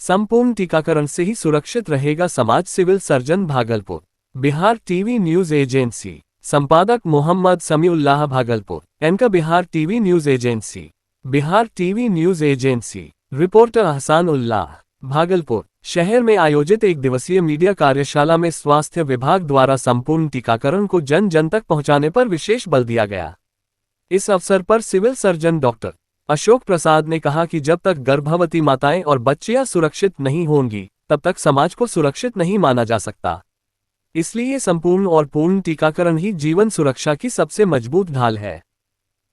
संपूर्ण टीकाकरण से ही सुरक्षित रहेगा समाज। Civil surgeon Bhagalpur. Bihar TV news agency. संपादक Mohammad Samiullah Bhagalpur. Anchor Bihar TV news agency. Bihar TV news agency. Reporter Hasan Ullah Bhagalpur. शहर में आयोजित एक दिवसीय मीडिया कार्यशाला में स्वास्थ्य विभाग द्वारा संपूर्ण टीकाकरण को जन जन तक पहुंचाने पर विशेष बल दिया गया। इस अवसर पर सिविल सर्जन डॉक्टर अशोक प्रसाद ने कहा कि जब तक गर्भवती माताएं और बच्चियां सुरक्षित नहीं होंगी तब तक समाज को सुरक्षित नहीं माना जा सकता। इसलिए संपूर्ण और पूर्ण टीकाकरण ही जीवन सुरक्षा की सबसे मजबूत ढाल है।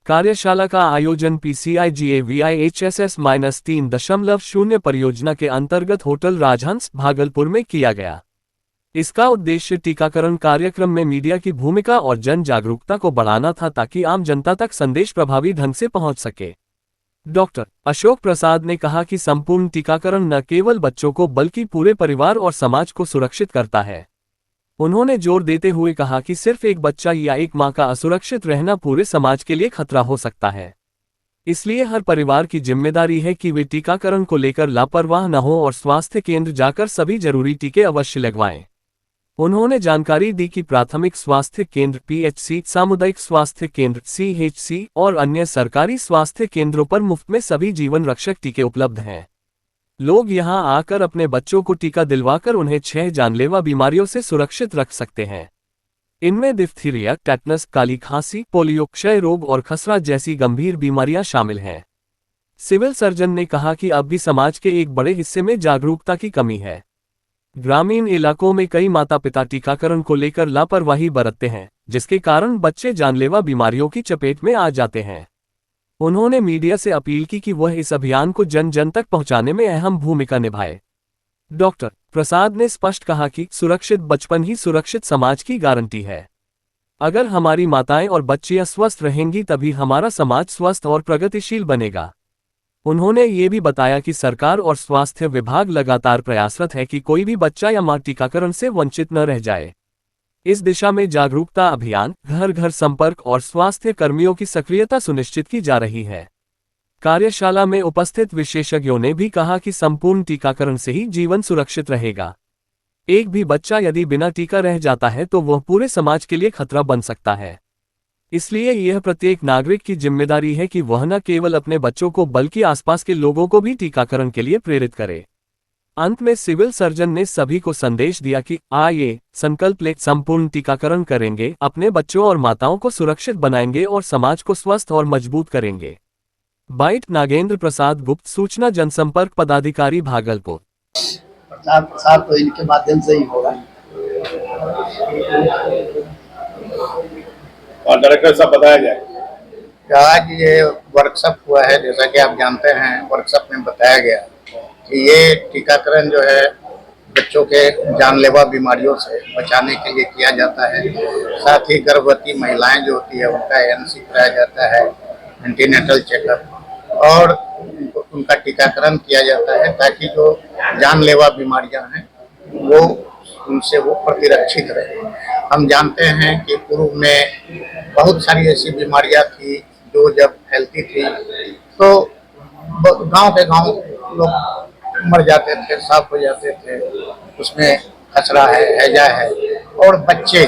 कार्यशाला का आयोजन PCIGAVIHSS-3.0 परियोजना के अंतर्गत होटल राजहंस भागलपुर में किया गया। इसका उद्देश्य टीकाकरण कार्यक्रम में मीडिया की भूमिका और जन जागरूकता को बढ़ाना था ताकि आम जनता तक संदेश प्रभावी ढंग से पहुंच सके। डॉक्टर अशोक प्रसाद ने कहा कि संपूर्ण टीकाकरण न केवल बच्चों को बल्कि पूरे परिवार और समाज को सुरक्षित करता है। उन्होंने जोर देते हुए कहा कि सिर्फ एक बच्चा या एक मां का असुरक्षित रहना पूरे समाज के लिए खतरा हो सकता है। इसलिए हर परिवार की जिम्मेदारी है कि वे टीकाकरण को लेकर लापरवाह न हो और स्वास्थ्य केंद्र जाकर सभी जरूरी टीके अवश्य लगवाएं। उन्होंने जानकारी दी कि प्राथमिक स्वास्थ्य केंद्र PHC, सामुदायिक स्वास्थ्य केंद्र CHC और अन्य सरकारी स्वास्थ्य केंद्रों पर मुफ्त में सभी जीवन रक्षक टीके उपलब्ध हैं। लोग यहां आकर अपने बच्चों को टीका दिलवाकर उन्हें 6 जानलेवा बीमारियों से सुरक्षित रख सकते हैं। इनमें डिप्थीरिया, टेटनस, काली खांसी, पोलियो, क्षय रोग और खसरा जैसी गंभीर बीमारियां शामिल हैं। सिविल सर्जन ने कहा कि अब भी समाज के एक बड़े हिस्से में जागरूकता की कमी है। ग्रामीण इलाकों में कई माता पिता टीकाकरण को लेकर लापरवाही बरतते हैं, जिसके कारण बच्चे जानलेवा बीमारियों की चपेट में आ जाते हैं। उन्होंने मीडिया से अपील की कि वह इस अभियान को जन जन तक पहुंचाने में अहम भूमिका निभाए। डॉक्टर प्रसाद ने स्पष्ट कहा कि सुरक्षित बचपन ही सुरक्षित समाज की गारंटी है। अगर हमारी माताएं और बच्चियां स्वस्थ रहेंगी तभी हमारा समाज स्वस्थ और प्रगतिशील बनेगा। उन्होंने ये भी बताया कि सरकार और स्वास्थ्य विभाग लगातार प्रयासरत है कि कोई भी बच्चा या मां टीकाकरण से वंचित न रह जाए। इस दिशा में जागरूकता अभियान, घर घर संपर्क और स्वास्थ्य कर्मियों की सक्रियता सुनिश्चित की जा रही है। कार्यशाला में उपस्थित विशेषज्ञों ने भी कहा कि संपूर्ण टीकाकरण से ही जीवन सुरक्षित रहेगा। एक भी बच्चा यदि बिना टीका रह जाता है तो वह पूरे समाज के लिए खतरा बन सकता है। इसलिए यह प्रत्येक नागरिक की जिम्मेदारी है कि वह न केवल अपने बच्चों को बल्कि आसपास के लोगों को भी टीकाकरण के लिए प्रेरित करे। अंत में सिविल सर्जन ने सभी को संदेश दिया कि आइए संकल्प ले, संपूर्ण टीकाकरण करेंगे, अपने बच्चों और माताओं को सुरक्षित बनाएंगे और समाज को स्वस्थ और मजबूत करेंगे। बाइट नागेंद्र प्रसाद गुप्त, सूचना जनसंपर्क पदाधिकारी भागलपुर। प्रचार तो इनके माध्यम से ही होगा। और डायरेक्टर साहब बताया जाए कहा कि ये वर्कशॉप हुआ है, जैसा कि आप जानते हैं वर्कशॉप में बताया गया कि ये टीकाकरण जो है बच्चों के जानलेवा बीमारियों से बचाने के लिए किया जाता है। साथ ही गर्भवती महिलाएं जो होती है उनका ANC कराया जाता है, एंटीनेटल चेकअप, और उनका टीकाकरण किया जाता है ताकि जो जानलेवा बीमारियां हैं वो उनसे वो प्रतिरक्षित रहे। हम जानते हैं कि पूर्व में बहुत सारी ऐसी बीमारियां थी जो जब फैलती थी तो गांव के गांव लोग मर जाते थे, साफ हो जाते थे। उसमें खसरा है, हैजा है, और बच्चे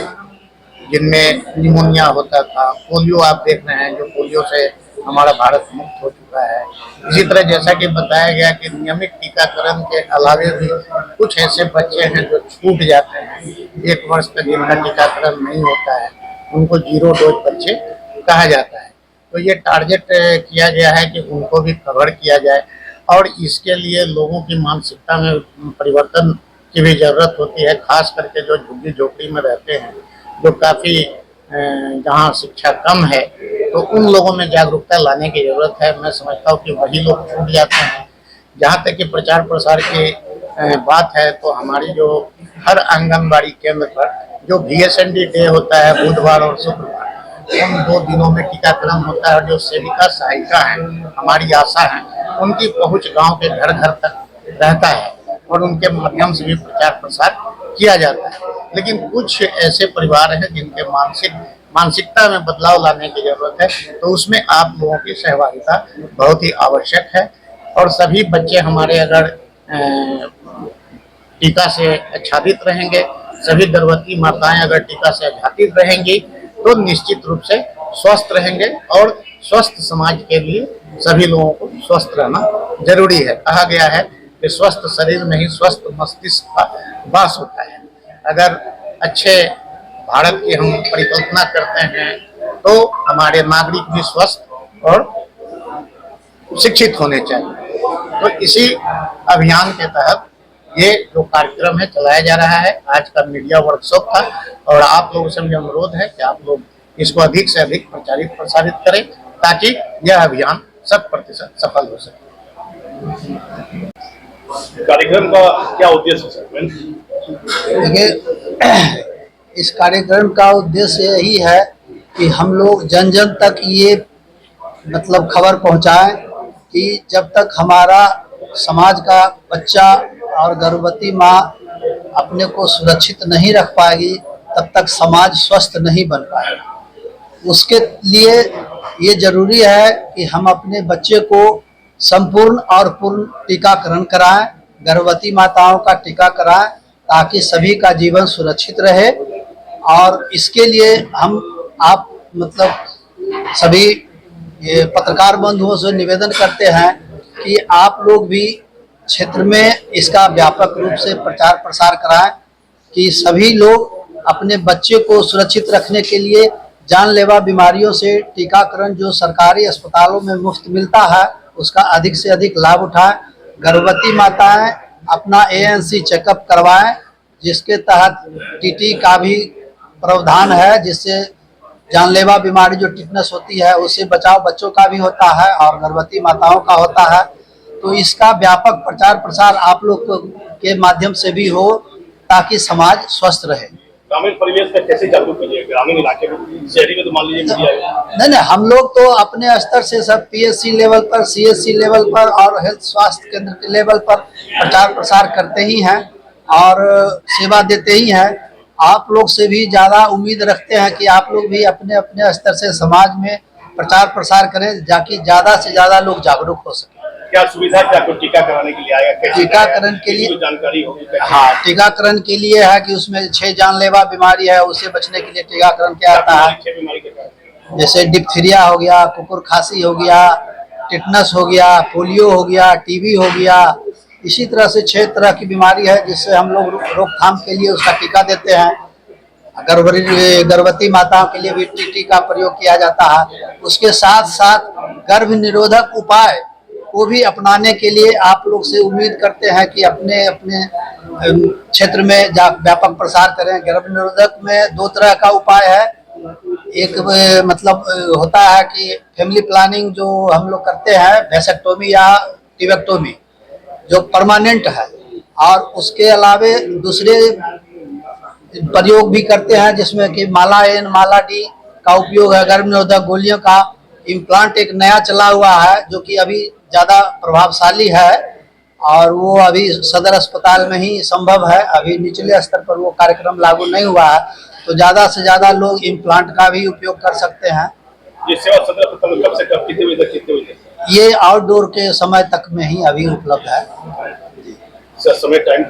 जिनमें निमोनिया होता था, पोलियो आप देख रहे हैं जो पोलियो से हमारा भारत मुक्त हो चुका है। इसी तरह जैसा कि बताया गया कि नियमित टीकाकरण के अलावे भी कुछ ऐसे बच्चे हैं जो छूट जाते हैं, 1 वर्ष तक जिनका टीकाकरण नहीं होता है, उनको 0 डोज बच्चे कहा जाता है। तो ये टारगेट किया गया है कि उनको भी कवर किया जाए, और इसके लिए लोगों की मानसिकता में परिवर्तन की भी जरूरत होती है। खास करके जो झुग्गी झोपड़ी में रहते हैं, जो काफ़ी जहाँ शिक्षा कम है, तो उन लोगों में जागरूकता लाने की जरूरत है। मैं समझता हूँ कि वही लोग छूट जाते हैं। जहाँ तक कि प्रचार प्रसार की बात है तो हमारी जो हर आंगनबाड़ी केंद्र पर जो VSND डे होता है बुधवार और शुक्रवार, उन 2 दिनों में टीकाकरण होता है। और जो सेविका सहायिका हैं, हमारी आशा हैं, उनकी पहुँच गाँव के घर घर तक रहता है और उनके माध्यम से भी प्रचार प्रसार किया जाता है। लेकिन कुछ ऐसे परिवार हैं जिनके मानसिकता में बदलाव लाने की जरूरत है, तो उसमें आप लोगों की सहभागिता बहुत ही आवश्यक है। और सभी बच्चे हमारे अगर टीका से आच्छादित रहेंगे, सभी गर्भवती माताएं अगर टीका से आच्छादित रहेंगी तो निश्चित रूप से स्वस्थ रहेंगे और स्वस्थ समाज के लिए सभी लोगों को स्वस्थ रहना जरूरी है। कहा गया है कि स्वस्थ शरीर में ही स्वस्थ मस्तिष्क का वास होता है। अगर अच्छे भारत की हम परिकल्पना करते हैं तो हमारे नागरिक भी स्वस्थ और शिक्षित होने चाहिए। तो इसी अभियान के तहत ये जो कार्यक्रम है चलाया जा रहा है। आज का मीडिया वर्कशॉप था और आप लोगों से मेरा अनुरोध है कि आप लोग इसको अधिक से अधिक प्रचारित प्रसारित करें ताकि यह अभियान 100% सफल हो सके। कार्यक्रम का क्या उद्देश्य है सर? देखिए, इस कार्यक्रम का उद्देश्य यही है कि हम लोग जन जन तक ये मतलब खबर पहुंचाएं कि जब तक हमारा समाज का बच्चा और गर्भवती माँ अपने को सुरक्षित नहीं रख पाएगी तब तक समाज स्वस्थ नहीं बन पाएगा। उसके लिए ये जरूरी है कि हम अपने बच्चे को संपूर्ण और पूर्ण टीकाकरण कराएं, गर्भवती माताओं का टीका कराएं ताकि सभी का जीवन सुरक्षित रहे। और इसके लिए हम आप मतलब सभी ये पत्रकार बंधुओं से निवेदन करते हैं कि आप लोग भी क्षेत्र में इसका व्यापक रूप से प्रचार प्रसार कराएं कि सभी लोग अपने बच्चे को सुरक्षित रखने के लिए जानलेवा बीमारियों से टीकाकरण जो सरकारी अस्पतालों में मुफ्त मिलता है उसका अधिक से अधिक लाभ उठाएं। गर्भवती माताएं अपना ANC चेकअप करवाएं जिसके तहत TT का भी प्रावधान है, जिससे जानलेवा बीमारी जो टिटनेस होती है उससे बचाव बच्चों का भी होता है और गर्भवती माताओं का होता है। तो इसका व्यापक प्रचार प्रसार आप लोग के माध्यम से भी हो ताकि समाज स्वस्थ रहे। ग्रामीण परिवेश का कैसे जागरूक कीजिए? ग्रामीण इलाके में, शहरी में तो मान लीजिए मीडिया नहीं, हम लोग तो अपने स्तर से सब PSC लेवल पर, CSC लेवल पर और हेल्थ स्वास्थ्य केंद्र के लेवल पर प्रचार प्रसार करते ही हैं और सेवा देते ही हैं। आप लोग से भी ज़्यादा उम्मीद रखते हैं कि आप लोग भी अपने अपने स्तर से समाज में प्रचार प्रसार करें ताकि ज़्यादा से ज़्यादा लोग जागरूक हो सकें। क्या सुविधा क्या कुछ टीका कराने के लिए आएगा? टीकाकरण के लिए जानकारी होगी? हाँ, टीकाकरण के लिए है कि उसमें 6 जानलेवा बीमारी है, उससे बचने के लिए टीकाकरण किया जाता है। 6 बीमारी के जैसे डिप्थीरिया हो गया, कुकुर खांसी हो गया, टिटनस हो गया, पोलियो हो गया, TB हो गया। इसी तरह से 6 तरह की बीमारी है जिससे हम लोग रोकथाम के लिए उसका टीका देते हैं। गर्भवती माताओं के लिए भी TT का प्रयोग किया जाता है। उसके साथ साथ गर्भ निरोधक उपाय को भी अपनाने के लिए आप लोग से उम्मीद करते हैं कि अपने अपने क्षेत्र में व्यापक प्रसार करें। गर्भ निरोधक में 2 तरह का उपाय है। एक मतलब होता है कि फैमिली प्लानिंग जो हम लोग करते हैं, वेसेक्टोमी या टिबेक्टोमी जो परमानेंट है, और उसके अलावे दूसरे प्रयोग भी करते हैं जिसमें कि माला N माला D का उपयोग है। गर्भ निरोधक गोलियों का इम्प्लांट एक नया चला हुआ है जो कि अभी ज़्यादा प्रभावशाली है और वो अभी सदर अस्पताल में ही संभव है। अभी निचले स्तर पर वो कार्यक्रम लागू नहीं हुआ है, तो ज़्यादा से ज़्यादा लोग इम्प्लांट का भी उपयोग कर सकते हैं। ये सेवा सदर अस्पताल कब से कब, कितने बजे तक, कितने बजे? ये आउटडोर के समय तक में ही अभी उपलब्ध है। सर समय टाइम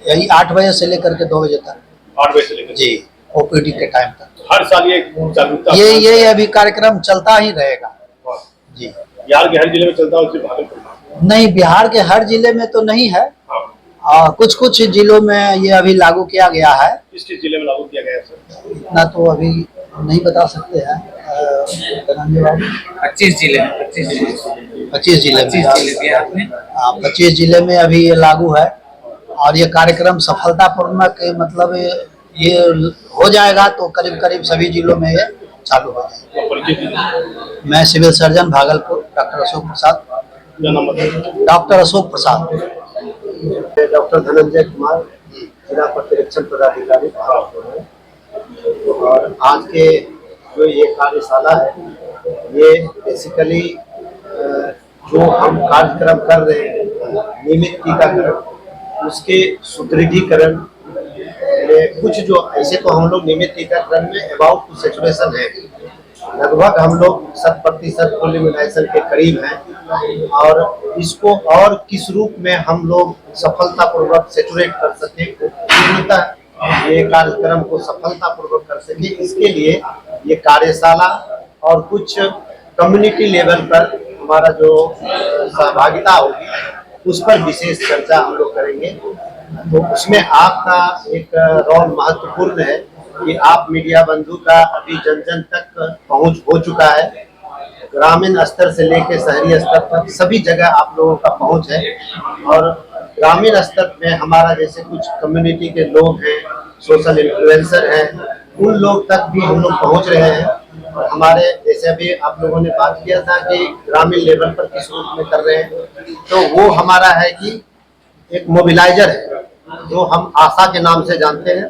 यही 8 बजे से लेकर के 2 बजे तक। 8 बजे से लेकर जी, OPD के टाइम तक। हर साल ये जागरूकता ये अभी कार्यक्रम चलता ही रहेगा। जी, बिहार के हर जिले में चलता है? उससे भागलपुर नहीं, बिहार के हर जिले में तो नहीं है, कुछ कुछ जिलों में ये अभी लागू किया गया है। किस किस जिले में लागू किया गया है सर? इतना तो अभी नहीं बता सकते हैं। 25 जिले में 25 जिले में 25 जिले में अभी ये लागू है और ये कार्यक्रम सफलतापूर्वक मतलब ये हो जाएगा तो करीब करीब सभी जिलों में ये चालू हो जाएगा। मैं civil surgeon Bhagalpur doctor Ashok Prasad. Doctor Ashok Prasad. Doctor Dhananjay Kumar, जिला प्रतिरक्षण पदाधिकारी भागलपुर है। और आज के जो ये कार्यशाला है ये बेसिकली जो हम कार्यक्रम कर रहे हैं नियमित टीकाकरण उसके सुदृढ़ीकरण में कुछ जो ऐसे तो हम लोग नियमित टीकाकरण में अबाउट टू सैचुरेशन है, लगभग हम लोग 100% फुल इम्यूनाइजेशन के करीब हैं और इसको और किस रूप में हम लोग सफलतापूर्वक सेचुरेट कर सके, पूर्णतः ये कार्यक्रम को सफलतापूर्वक कर सके, इसके लिए ये कार्यशाला और कुछ कम्युनिटी लेवल पर हमारा जो सहभागिता होगी उस पर विशेष चर्चा हम लोग करेंगे। तो उसमें आपका एक रोल महत्वपूर्ण है कि आप मीडिया बंधु का अभी जन जन तक पहुंच हो चुका है। ग्रामीण स्तर से लेकर शहरी स्तर तक सभी जगह आप लोगों का पहुंच है और ग्रामीण स्तर में हमारा जैसे कुछ कम्युनिटी के लोग हैं, सोशल इन्फ्लुएंसर हैं, उन लोग तक भी हम लोग पहुंच रहे हैं। और हमारे जैसे अभी आप लोगों ने बात किया था कि ग्रामीण लेवल पर किस रूप में कर रहे हैं, तो वो हमारा है कि एक मोबिलाइजर है जो हम आशा के नाम से जानते हैं।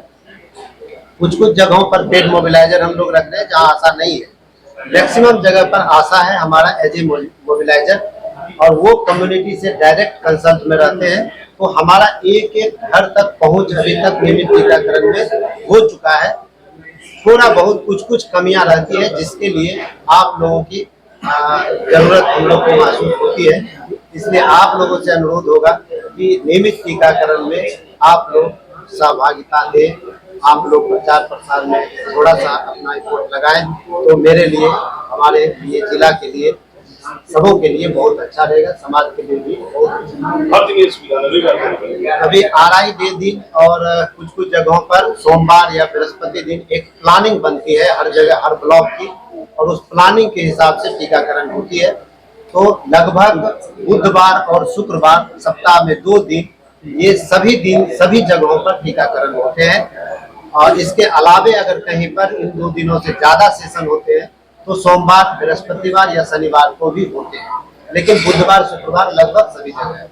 कुछ कुछ जगहों पर पेड मोबिलाइजर हम लोग रख रहे हैं जहाँ आशा नहीं है, मैक्सिमम जगह पर आशा है हमारा एज ए मोबिलाइजर, और वो कम्युनिटी से डायरेक्ट कंसल्ट में रहते हैं। तो हमारा एक एक घर तक पहुंच अभी तक नियमित टीकाकरण में हो चुका है। थोड़ा बहुत कुछ कुछ कमियां रहती है जिसके लिए आप लोगों की जरूरत हम लोग को महसूस होती है। इसलिए आप लोगों से अनुरोध होगा कि नियमित टीकाकरण में आप लोग सहभागिता दें, आप लोग प्रचार प्रसार में थोड़ा सा अपना एफर्ट लगाएं, तो मेरे लिए, हमारे लिए, जिला के लिए, सबों के लिए बहुत अच्छा रहेगा, समाज के लिए भी बहुत अच्छा। अभी RI डे दिन और कुछ कुछ जगहों पर सोमवार या बृहस्पति दिन एक प्लानिंग बनती है हर जगह, हर ब्लॉक की, और उस प्लानिंग के हिसाब से टीकाकरण होती है। तो लगभग बुधवार और शुक्रवार सप्ताह में 2 दिन, ये सभी दिन सभी जगहों पर टीकाकरण होते हैं। और इसके अलावे अगर कहीं पर इन 2 दिनों से ज्यादा सेशन होते हैं तो सोमवार, बृहस्पतिवार या शनिवार को भी होते हैं, लेकिन बुधवार शुक्रवार लगभग सभी जगह।